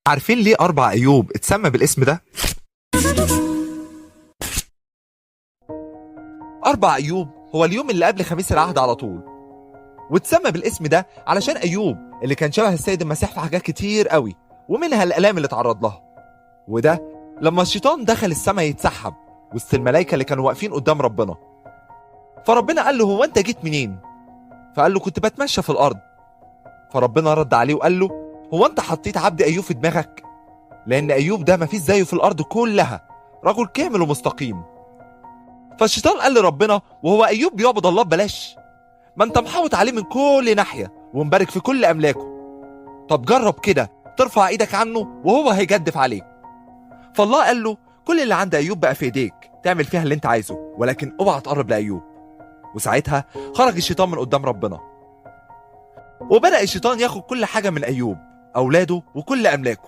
عارفين ليه 4 أيوب اتسمى بالاسم ده؟ 4 أيوب هو اليوم اللي قبل خميس العهد على طول، واتسمى بالاسم ده علشان أيوب اللي كان شبه السيد المسيح في حاجات كتير قوي، ومنها الآلام اللي اتعرض لها. وده لما الشيطان دخل السماء يتسحب وسط الملائكة اللي كانوا واقفين قدام ربنا. فربنا قال له: هو أنت جيت منين؟ فقال له: كنت بتمشى في الأرض. فربنا رد عليه وقال له: هو أنت حطيت عبد أيوب في دماغك؟ لأن أيوب ده مفيش زيه في الأرض كلها، رجل كامل ومستقيم. فالشيطان قال لربنا: وهو أيوب بيعبد الله ببلاش؟ ما أنت محاوط عليه من كل ناحية ومبارك في كل أملاكه. طب جرب كده ترفع إيدك عنه وهو هيجدف عليك. فالله قال له: كل اللي عند أيوب بقى في إيديك، تعمل فيها اللي أنت عايزه، ولكن اوعى تقرب لأيوب. وساعتها خرج الشيطان من قدام ربنا، وبدأ الشيطان ياخد كل حاجة من أيوب، أولاده وكل أملاكه.